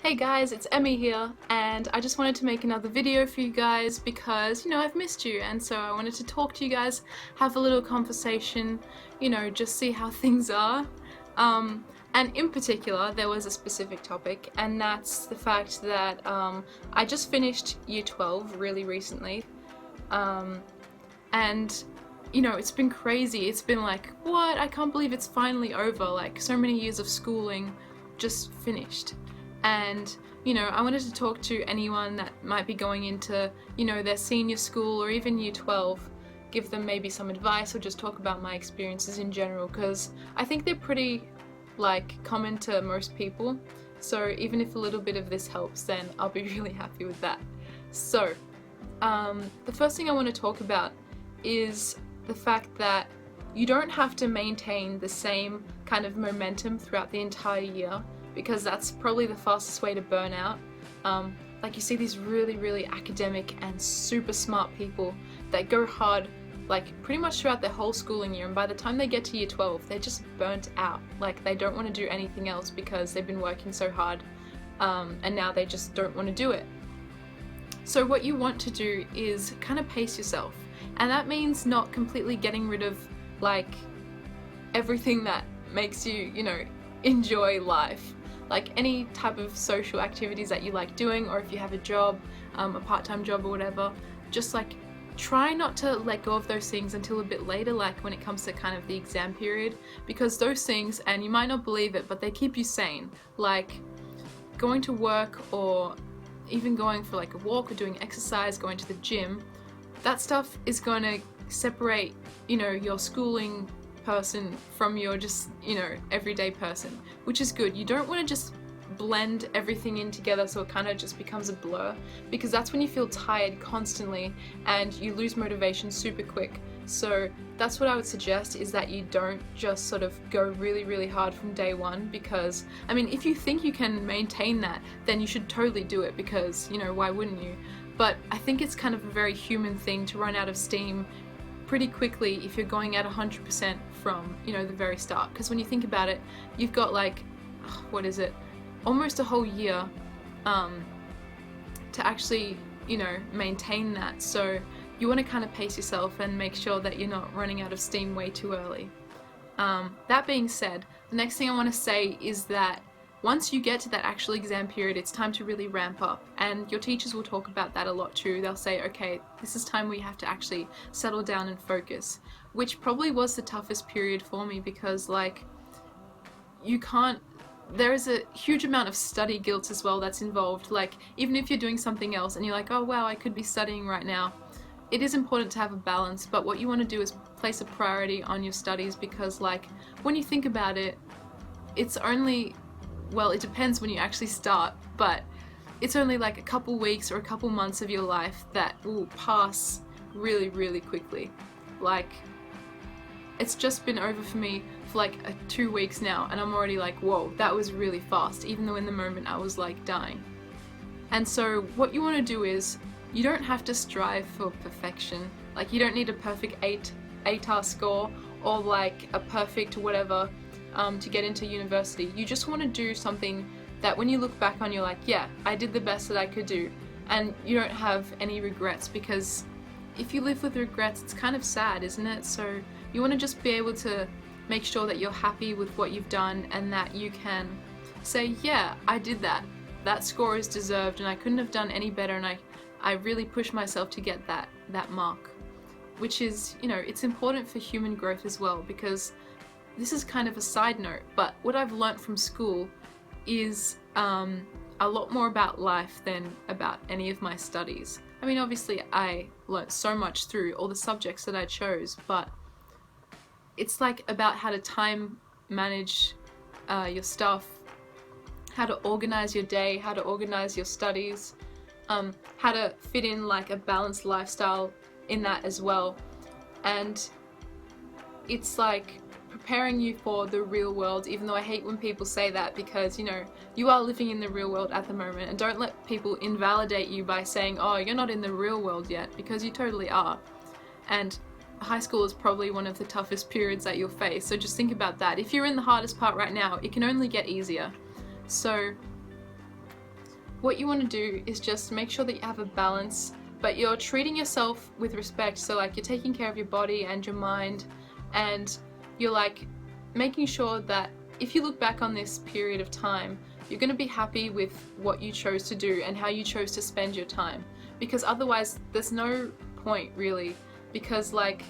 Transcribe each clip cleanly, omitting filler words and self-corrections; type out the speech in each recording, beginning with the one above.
Hey guys, it's Emmy here, and I just wanted to make another video for you guys because, I've missed you, and so I wanted to talk to you guys, have a little conversation, just see how things are. And in particular, there was a specific topic, and that's the fact that I just finished Year 12 really recently, and it's been crazy. It's been like, what? I can't believe it's finally over. Like, so many years of schooling just finished. And I wanted to talk to anyone that might be going into their senior school or even Year 12, give them maybe some advice or just talk about my experiences in general, because I think they're pretty common to most people, so even if a little bit of this helps, then I'll be really happy with that. So the first thing I want to talk about is the fact that you don't have to maintain the same kind of momentum throughout the entire year, because that's probably the fastest way to burn out. Like, you see these really academic and super smart people that go hard pretty much throughout their whole schooling year, and by the time they get to Year 12 they're just burnt out. Like, they don't want to do anything else because they've been working so hard, and now they just don't want to do it. So what you want to do is kind of pace yourself, and that means not completely getting rid of everything that makes you enjoy life. Like any type of social activities that you like doing, or if you have a job, a part-time job or whatever, just try not to let go of those things until a bit later, when it comes to kind of the exam period, because those things, and you might not believe it, but they keep you sane. Like going to work, or even going for a walk, or doing exercise, going to the gym, that stuff is going to separate your schooling person from your just everyday person, which is good. You don't want to just blend everything in together so it kind of just becomes a blur, because that's when you feel tired constantly and you lose motivation super quick. So that's what I would suggest, is that you don't just sort of go really hard from day one, because I mean, if you think you can maintain that, then you should totally do it, because why wouldn't you? But I think it's kind of a very human thing to run out of steam pretty quickly if you're going at 100% from the very start, because when you think about it, you've got what is it, almost a whole year to actually maintain that. So you want to kind of pace yourself and make sure that you're not running out of steam way too early. That being said, the next thing I want to say is that once you get to that actual exam period, it's time to really ramp up, and your teachers will talk about that a lot too. They'll say, okay, this is time where you have to actually settle down and focus, which probably was the toughest period for me, because there is a huge amount of study guilt as well that's involved. Even if you're doing something else and you're like, oh wow, I could be studying right now, it is important to have a balance, but what you want to do is place a priority on your studies, because when you think about it, it's only, well, it depends when you actually start, but it's only a couple weeks or a couple months of your life that will pass really quickly. It's just been over for me for 2 weeks now, and I'm already whoa, that was really fast, even though in the moment I was dying. And so what you want to do is, you don't have to strive for perfection. You don't need a perfect ATAR score, or a perfect whatever to get into university. You just want to do something that when you look back on, you're like, yeah, I did the best that I could do, and you don't have any regrets, because if you live with regrets, it's kind of sad, isn't it? So you want to just be able to make sure that you're happy with what you've done, and that you can say, yeah, I did that. That score is deserved, and I couldn't have done any better, and I really pushed myself to get that mark, which is, it's important for human growth as well, because this is kind of a side note, but what I've learnt from school is a lot more about life than about any of my studies. I mean, obviously I learnt so much through all the subjects that I chose, but it's about how to time manage your stuff, how to organize your day, how to organize your studies, how to fit in a balanced lifestyle in that as well. And it's preparing you for the real world, even though I hate when people say that, because you are living in the real world at the moment, and don't let people invalidate you by saying, oh, you're not in the real world yet, because you totally are. And high school is probably one of the toughest periods that you'll face, so just think about that. If you're in the hardest part right now, it can only get easier. So what you want to do is just make sure that you have a balance, but you're treating yourself with respect. So like you're taking care of your body and your mind, and you're like making sure that if you look back on this period of time, you're going to be happy with what you chose to do and how you chose to spend your time, because otherwise there's no point really, because like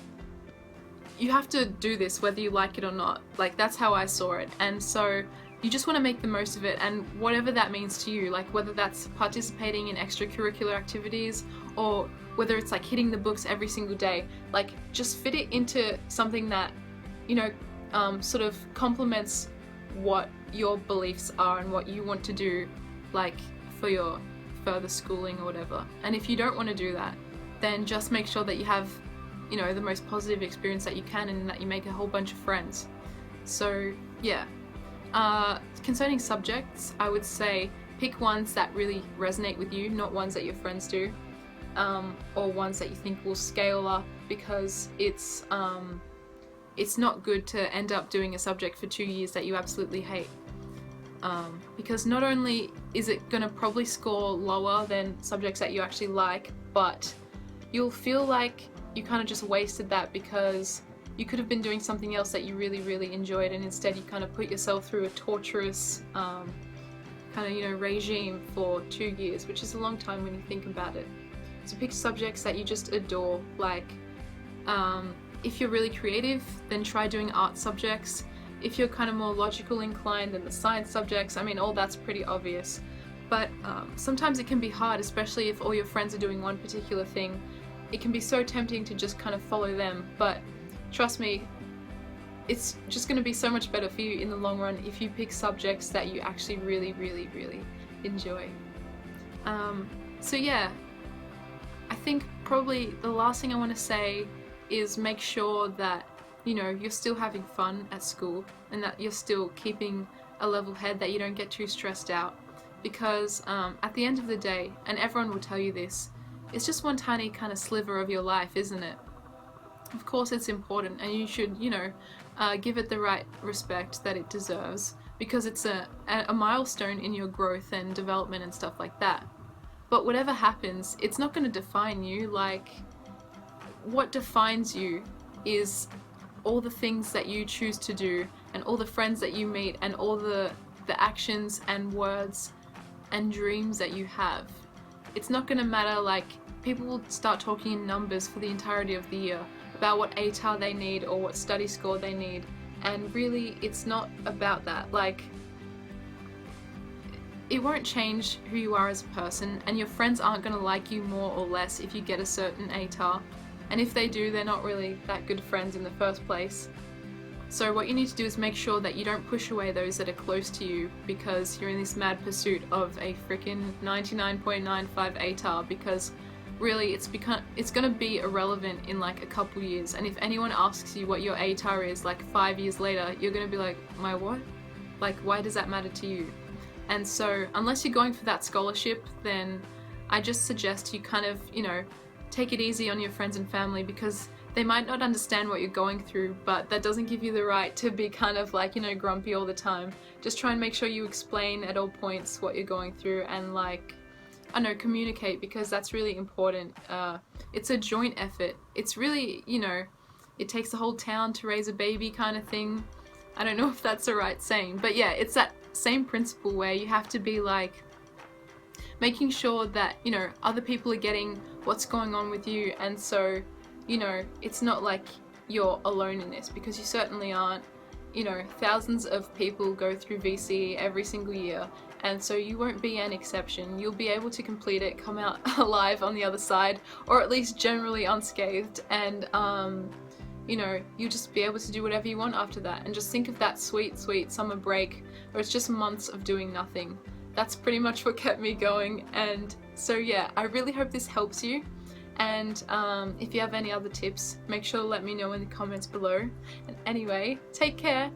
you have to do this whether you like it or not. Like that's how I saw it. And so you just want to make the most of it, and whatever that means to you, like whether that's participating in extracurricular activities or whether it's like hitting the books every single day, like just fit it into something that, you know, sort of complements what your beliefs are and what you want to do, like for your further schooling or whatever. And if you don't want to do that, then just make sure that you have, you know, the most positive experience that you can, and that you make a whole bunch of friends. So yeah. Concerning subjects, I would say pick ones that really resonate with you, not ones that your friends do, or ones that you think will scale up, because it's not good to end up doing a subject for 2 years that you absolutely hate. Because not only is it going to probably score lower than subjects that you actually like, but you'll feel like you kind of just wasted that, because you could have been doing something else that you really enjoyed, and instead you kind of put yourself through a torturous kind of, you know, regime for 2 years, which is a long time when you think about it. So pick subjects that you just adore. Like if you're really creative, then try doing art subjects. If you're kind of more logical inclined, then the science subjects. I mean, all that's pretty obvious, but sometimes it can be hard, especially if all your friends are doing one particular thing. It can be so tempting to just kind of follow them, but trust me, it's just going to be so much better for you in the long run if you pick subjects that you actually really enjoy. So yeah, I think probably the last thing I want to say is make sure that, you know, you're still having fun at school, and that you're still keeping a level head, that you don't get too stressed out, because at the end of the day, and everyone will tell you this, it's just one tiny kind of sliver of your life, isn't it? Of course it's important, and you should, you know, give it the right respect that it deserves, because it's a milestone in your growth and development and stuff like that. But whatever happens, it's not going to define you. Like, what defines you is all the things that you choose to do, and all the friends that you meet, and all the actions and words and dreams that you have. It's not going to matter. Like, people will start talking in numbers for the entirety of the year about what ATAR they need or what study score they need, and really it's not about that. Like, it won't change who you are as a person, and your friends aren't going to like you more or less if you get a certain ATAR, and if they do, they're not really that good friends in the first place. So what you need to do is make sure that you don't push away those that are close to you because you're in this mad pursuit of a freaking 99.95 ATAR, because really it's going to be irrelevant in like a couple years, and if anyone asks you what your ATAR is like 5 years later, you're going to be like, my what? Like, why does that matter to you? And so unless you're going for that scholarship, then I just suggest you kind of, you know, take it easy on your friends and family, because they might not understand what you're going through, but that doesn't give you the right to be kind of like, you know, grumpy all the time. Just try and make sure you explain at all points what you're going through, and like, I know, communicate, because that's really important. It's a joint effort. It's really, you know, it takes a whole town to raise a baby kind of thing. I don't know if that's the right saying, but yeah, it's that same principle where you have to be like making sure that, you know, other people are getting what's going on with you, and so, you know, it's not like you're alone in this, because you certainly aren't. You know, thousands of people go through VCE every single year, and so you won't be an exception. You'll be able to complete it, come out alive on the other side, or at least generally unscathed, and you know, you'll just be able to do whatever you want after that. And just think of that sweet summer break where it's just months of doing nothing. That's pretty much what kept me going. And so yeah, I really hope this helps you. And if you have any other tips, make sure to let me know in the comments below. And anyway, take care.